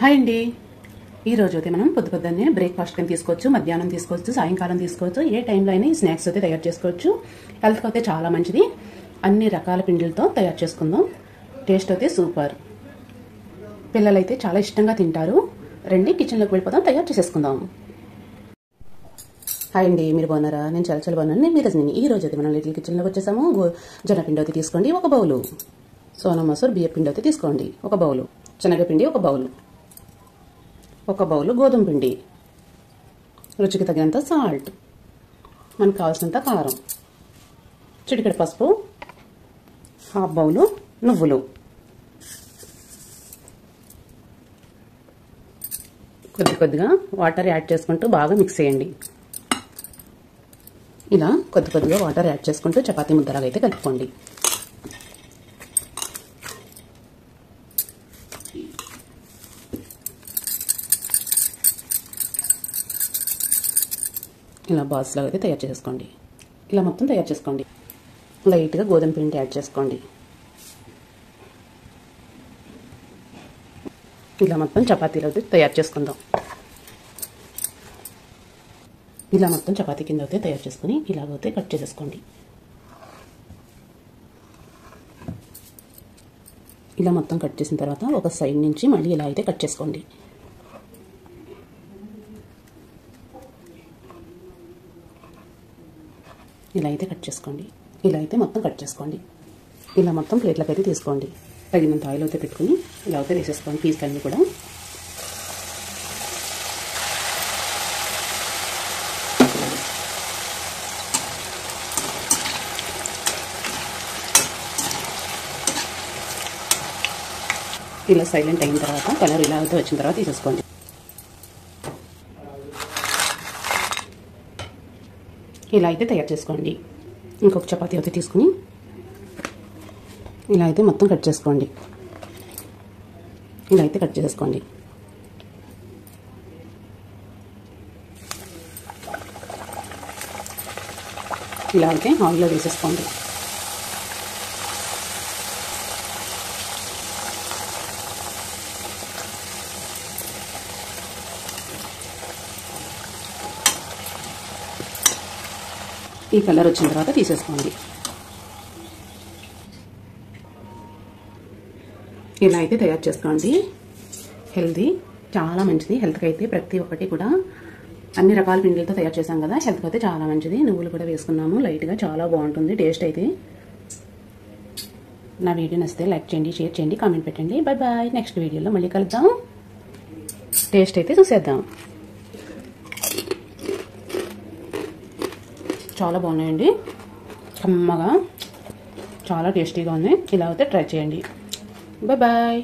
Hi అండి. ఈ రోజు అయితే మనం పొద్దున్నే బ్రేక్ఫాస్ట్ కింద తీసుకోవచ్చు, మధ్యాహ్నం తీసుకోవచ్చు, సాయంకాలం తీసుకోవచ్చు. ఏ టైంలో అయినా ఈ స్నాక్స్ అయితే తయారు చేసుకోవచ్చు. హెల్త్కి అయితే చాలా మంచిది. అన్ని రకాల పిండిలతో తయారు చేసుకుందాం. టేస్ట్ అయితే సూపర్. పిల్లలైతే చాలా ఇష్టంగా తింటారు. రండి కిచెన్లోకి వెళ్ళిపోదాం, తయారు చేసేసుకుందాం. హాయ్ అండి, మీరు బాగున్నారా? నేను చాలా బాగున్నాను. నేను రజని. ఈ రోజు అయితే మనం లిటిల్ కిచెన్లోకి వచ్చేసాము. జొన్నపిండి అయితే తీసుకోండి ఒక బౌలు, సోనా మసూర్ బియ్య పిండి అయితే తీసుకోండి ఒక బౌలు, శనగపిండి ఒక బౌలు, ఒక బౌలు గోధుమ పిండి, రుచికి తగినంత సాల్ట్, మనకు కావాల్సినంత కారం, చిటికెడు పసుపు, హాఫ్ బౌలు నువ్వులు, కొద్దిగా వాటర్ యాడ్ చేసుకుంటూ బాగా మిక్స్ చేయండి. ఇలా కొద్దిగా వాటర్ యాడ్ చేసుకుంటూ చపాతీ ముద్దలాగా అయితే కలుపుకోండి. ఇలా బాల్స్ లాగా అయితే తయారు చేసుకోండి. ఇలా మొత్తం తయారు చేసుకోండి. లైట్గా గోధుమ పిండి యాడ్ చేసుకోండి. ఇలా మొత్తం చపాతీలు అయితే తయారు చేసుకుందాం. ఇలా మొత్తం చపాతీ కింద అయితే తయారు చేసుకుని ఇలాగైతే కట్ చేసేసుకోండి. ఇలా మొత్తం కట్ చేసిన తర్వాత ఒక సైడ్ నుంచి మళ్ళీ ఇలా అయితే కట్ చేసుకోండి. ఇలా అయితే కట్ చేసుకోండి. ఇలా అయితే మొత్తం కట్ చేసుకోండి. ఇలా మొత్తం ప్లేట్లకు అయితే తీసుకోండి. తగినంత ఆయిల్ అయితే పెట్టుకుని ఇలా అయితే వేసేసుకోండి పీస్లన్నీ కూడా. ఇలా సైలెంట్ అయిన తర్వాత కలర్ ఇలా అయితే వచ్చిన తర్వాత తీసేసుకోండి. ఇలా అయితే తయారు చేసుకోండి. ఇంకొక చపాతీ అయితే తీసుకుని ఇలా అయితే మొత్తం కట్ చేసుకోండి. ఇలా అయితే కట్ చేసుకోండి. ఇలా అయితే ఆయిల్లో వేసేసుకోండి. ఈ కలర్ వచ్చిన తర్వాత తీసేసుకోండి. ఇలా అయితే తయారు చేసుకోండి. హెల్తీ, చాలా మంచిది. హెల్త్కి అయితే ప్రతి ఒక్కటి కూడా అన్ని రకాల పిండిలతో తయారు చేసాం కదా, హెల్త్కి అయితే చాలా మంచిది. నువ్వులు కూడా వేసుకున్నాము లైట్గా, చాలా బాగుంటుంది టేస్ట్ అయితే. నా వీడియో నచ్చితే లైక్ చేయండి, షేర్ చేయండి, కామెంట్ పెట్టండి. Bye bye. నెక్స్ట్ వీడియోలో మళ్ళీ కలుద్దాం. టేస్ట్ అయితే చూసేద్దాం. చాలా బాగున్నాయండి, కమ్మగా, చాలా టేస్టీగా ఉన్నాయి. ఇలా అయితే ట్రై చేయండి. Bye bye.